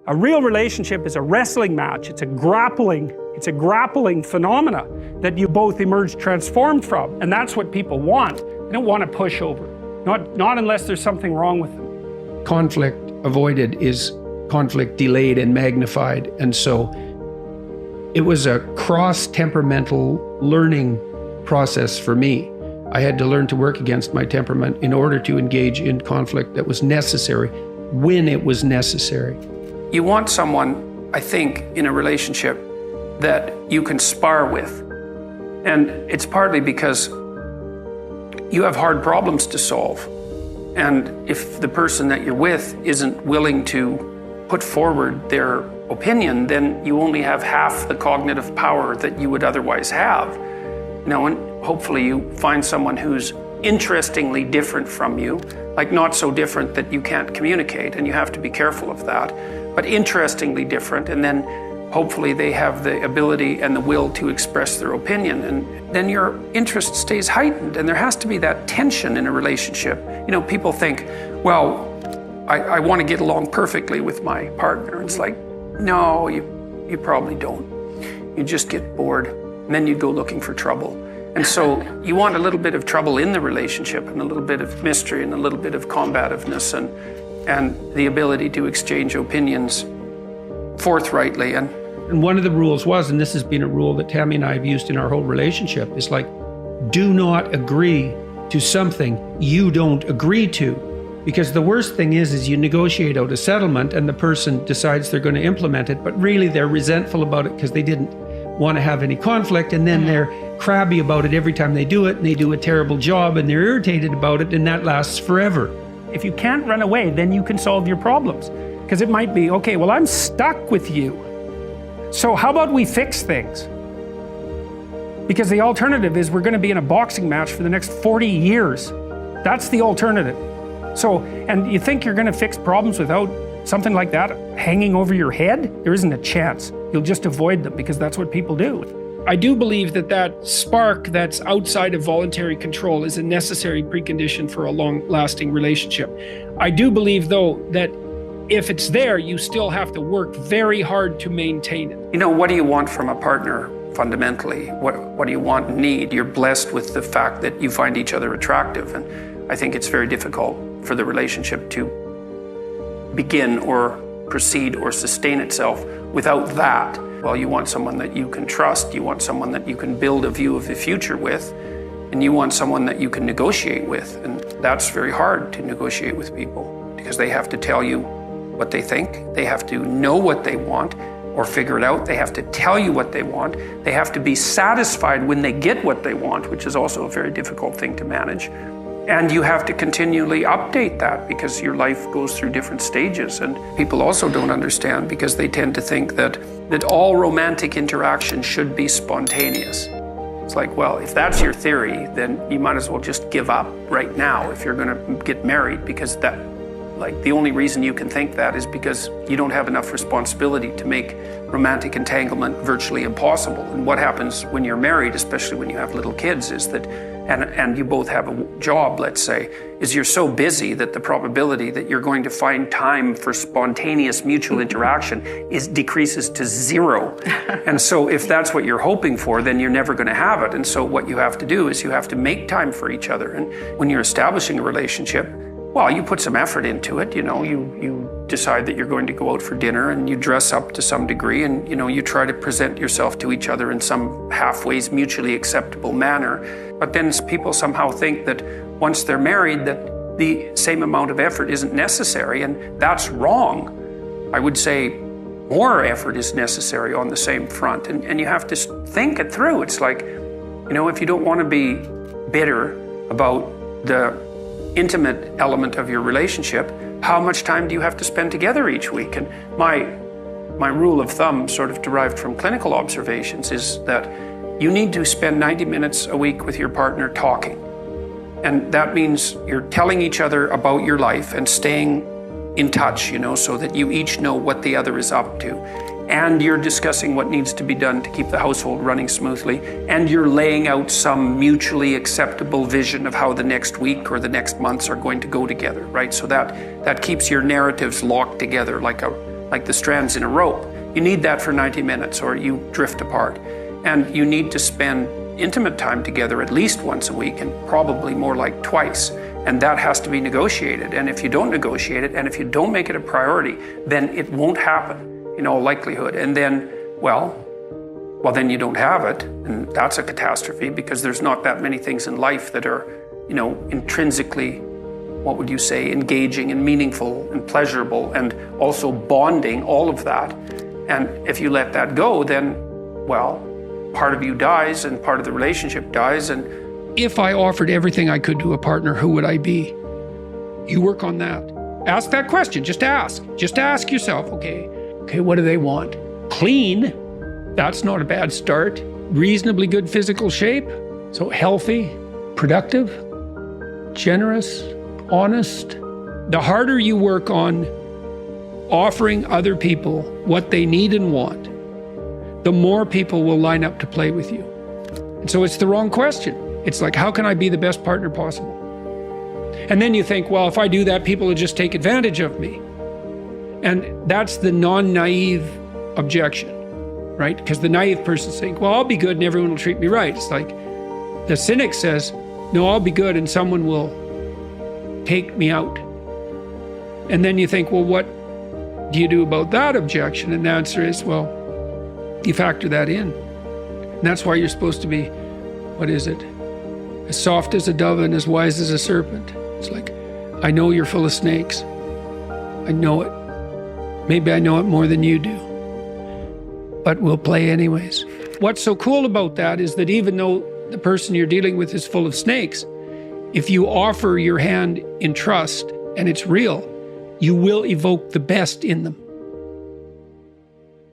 A real relationship is a wrestling match. It's a grappling phenomena that you both emerge transformed from. And that's what people want. They don't want to push over. Not unless there's something wrong with them. Conflict avoided is conflict delayed and magnified. And so it was a cross-temperamental learning process for me. I had to learn to work against my temperament in order to engage in conflict that was necessary when it was necessary. You want someone, I think, in a relationship that you can spar with. And it's partly because you have hard problems to solve. And if the person that you're with isn't willing to put forward their opinion, then you only have half the cognitive power that you would otherwise have. And hopefully you find someone who's interestingly different from you, like not so different that you can't communicate, and you have to be careful of that, but interestingly different, and then hopefully they have the ability and the will to express their opinion, and then your interest stays heightened. And there has to be that tension in a relationship. People think, well, I want to get along perfectly with my partner. It's like, no, you probably don't. You just get bored, and then you go looking for trouble. And so you want a little bit of trouble in the relationship, and a little bit of mystery, and a little bit of combativeness, and the ability to exchange opinions forthrightly. And one of the rules was, and this has been a rule that Tammy and I have used in our whole relationship, is like, do not agree to something you don't agree to. Because the worst thing is you negotiate out a settlement and the person decides they're going to implement it, but really they're resentful about it because they didn't want to have any conflict, and then they're crabby about it every time they do it, and they do a terrible job, and they're irritated about it, and that lasts forever. If you can't run away, then you can solve your problems. Because it might be, okay, well, I'm stuck with you. So how about we fix things? Because the alternative is we're going to be in a boxing match for the next 40 years. That's the alternative. So, and you think you're going to fix problems without something like that hanging over your head? There isn't a chance. You'll just avoid them because that's what people do. I do believe that spark that's outside of voluntary control is a necessary precondition for a long-lasting relationship. I do believe, though, that if it's there, you still have to work very hard to maintain it. What do you want from a partner fundamentally? What do you want and need? You're blessed with the fact that you find each other attractive, and I think it's very difficult for the relationship to begin or proceed or sustain itself without that. Well, you want someone that you can trust, you want someone that you can build a view of the future with, and you want someone that you can negotiate with. And that's very hard to negotiate with people because they have to tell you what they think, they have to know what they want or figure it out, they have to tell you what they want, they have to be satisfied when they get what they want, which is also a very difficult thing to manage. And you have to continually update that because your life goes through different stages. And people also don't understand because they tend to think that all romantic interaction should be spontaneous. It's like, well, if that's your theory, then you might as well just give up right now if you're going to get married, because the only reason you can think that is because you don't have enough responsibility to make romantic entanglement virtually impossible. And what happens when you're married, especially when you have little kids, is that and you both have a job, let's say, is you're so busy that the probability that you're going to find time for spontaneous mutual interaction decreases to zero. And so if that's what you're hoping for, then you're never going to have it. And so what you have to do is you have to make time for each other. And when you're establishing a relationship, well, you put some effort into it. You decide that you're going to go out for dinner and you dress up to some degree, and you try to present yourself to each other in some halfway mutually acceptable manner. But then people somehow think that once they're married that the same amount of effort isn't necessary, and that's wrong. I would say more effort is necessary on the same front, and you have to think it through. It's like, if you don't want to be bitter about the intimate element of your relationship, how much time do you have to spend together each week? And my rule of thumb, sort of derived from clinical observations, is that you need to spend 90 minutes a week with your partner talking. And that means you're telling each other about your life and staying in touch, so that you each know what the other is up to. And you're discussing what needs to be done to keep the household running smoothly, and you're laying out some mutually acceptable vision of how the next week or the next months are going to go together, right? So that keeps your narratives locked together like like the strands in a rope. You need that for 90 minutes or you drift apart. And you need to spend intimate time together at least once a week, and probably more like twice. And that has to be negotiated. And if you don't negotiate it, and if you don't make it a priority, then it won't happen in all likelihood. And then, well, then you don't have it. And that's a catastrophe, because there's not that many things in life that are, intrinsically, what would you say, engaging and meaningful and pleasurable and also bonding, all of that. And if you let that go, then, well, part of you dies and part of the relationship dies. And if I offered everything I could to a partner, who would I be? You work on that. Ask that question. Just ask. Just ask yourself, okay, what do they want? Clean. That's not a bad start. Reasonably good physical shape. So healthy, productive, generous, honest. The harder you work on offering other people what they need and want, the more people will line up to play with you. And so it's the wrong question. It's like, how can I be the best partner possible? And then you think, well, if I do that, people will just take advantage of me. And that's the non-naive objection, right? Because the naive person's think, well, I'll be good and everyone will treat me right. It's like the cynic says, no, I'll be good and someone will take me out. And then you think, well, what do you do about that objection? And the answer is, well, you factor that in. And that's why you're supposed to be, what is it? As soft as a dove and as wise as a serpent. It's like, I know you're full of snakes. I know it. Maybe I know it more than you do. But we'll play anyways. What's so cool about that is that even though the person you're dealing with is full of snakes, if you offer your hand in trust and it's real, you will evoke the best in them.